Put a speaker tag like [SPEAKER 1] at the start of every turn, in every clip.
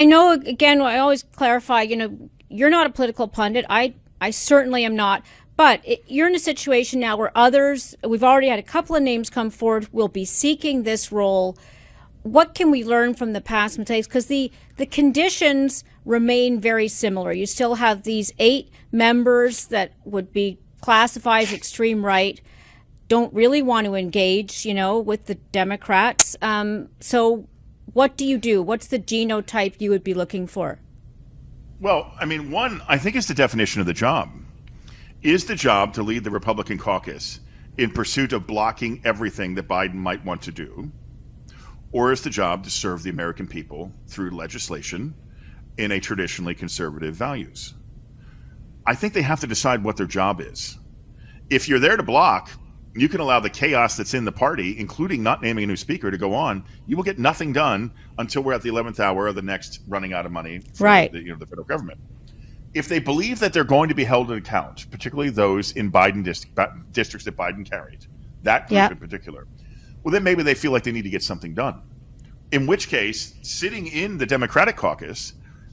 [SPEAKER 1] I know, again, I always clarify, you're not a political pundit. I certainly am not. But you're in a situation now where others, we've already had a couple of names come forward, will be seeking this role. What can we learn from the past mistakes? Because the conditions remain very similar. You still have these 8 members that would be classified as extreme right, don't really want to engage, with the Democrats. So what do you do? What's the genotype you would be looking for?
[SPEAKER 2] Well, I mean, one, I think, is the definition of the job. Is the job to lead the Republican caucus in pursuit of blocking everything that Biden might want to do? Or is the job to serve the American people through legislation in a traditionally conservative values? I think they have to decide what their job is. If you're there to block, you can allow the chaos that's in the party, including not naming a new speaker, to go on. You will get nothing done until we're at the 11th hour of the next running out of money for the federal government. If they believe that they're going to be held to account, particularly those in Biden districts that Biden carried, that group in particular, well, then maybe they feel like they need to get something done. In which case, sitting in the Democratic caucus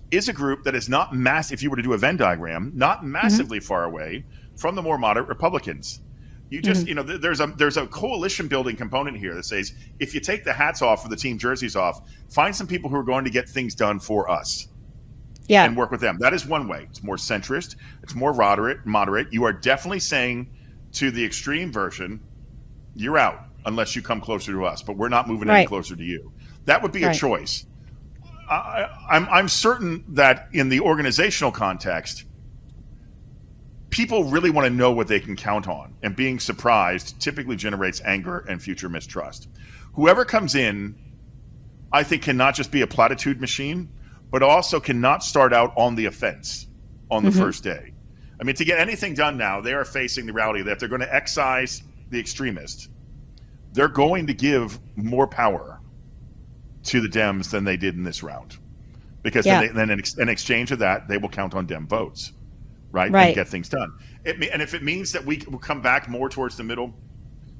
[SPEAKER 2] is a group that is not if you were to do a Venn diagram, not massively far away from the more moderate Republicans. You just, there's a coalition building component here that says, if you take the hats off or the team jerseys off, find some people who are going to get things done for us. And work with them. That is one way. It's more centrist. It's more moderate. You are definitely saying to the extreme version, you're out unless you come closer to us, but we're not moving any closer to you. That would be a choice. I'm certain that in the organizational context, people really want to know what they can count on, and being surprised typically generates anger and future mistrust. Whoever comes in, I think, can not just be a platitude machine, but also cannot start out on the offense on the first day. I mean, to get anything done now, they are facing the reality that if they're going to excise the extremist, they're going to give more power to the Dems than they did in this round. Because then in exchange of that, they will count on Dem votes, right? And get things done. And if it means that we will come back more towards the middle,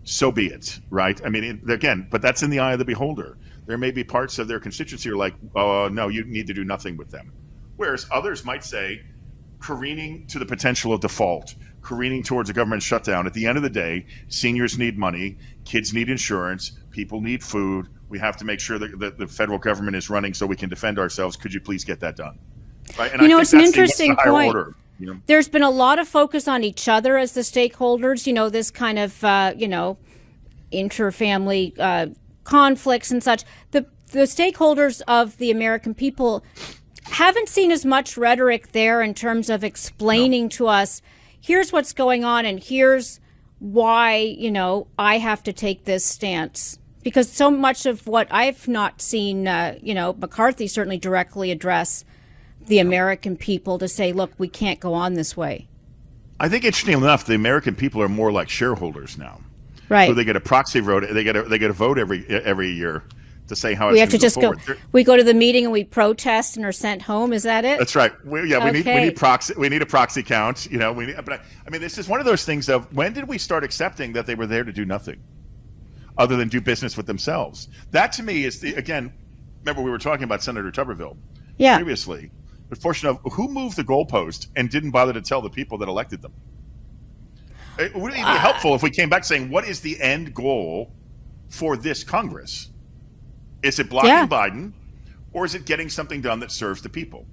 [SPEAKER 2] so be it, right? I mean, again, but that's in the eye of the beholder. There may be parts of their constituency who are like, oh, no, you need to do nothing with them. Whereas others might say, careening to the potential of default, careening towards a government shutdown. At the end of the day, seniors need money, kids need insurance, people need food. We have to make sure that the federal government is running so we can defend ourselves. Could you please get that done? Right? And
[SPEAKER 1] it's an interesting point. Order, There's been a lot of focus on each other as the stakeholders, this kind of, inter-family conflicts and such. The stakeholders of the American people haven't seen as much rhetoric there in terms of explaining to us, here's what's going on and here's why, I have to take this stance. Because so much of what I've not seen, McCarthy certainly directly address the American people to say, look, we can't go on this way.
[SPEAKER 2] I think, interestingly enough, the American people are more like shareholders now.
[SPEAKER 1] Right.
[SPEAKER 2] So they get a proxy vote. They get a vote every year to say how
[SPEAKER 1] we
[SPEAKER 2] it's
[SPEAKER 1] have to just
[SPEAKER 2] forward.
[SPEAKER 1] We go to the meeting and we protest and are sent home. Is that it?
[SPEAKER 2] That's right. We need proxy. We need a proxy count. But I mean, this is one of those things of, when did we start accepting that they were there to do nothing other than do business with themselves? That to me is again. Remember, we were talking about Senator Tuberville previously. The question of who moved the goalpost and didn't bother to tell the people that elected them. It would be helpful if we came back saying, what is the end goal for this Congress? Is it blocking Biden, or is it getting something done that serves the people?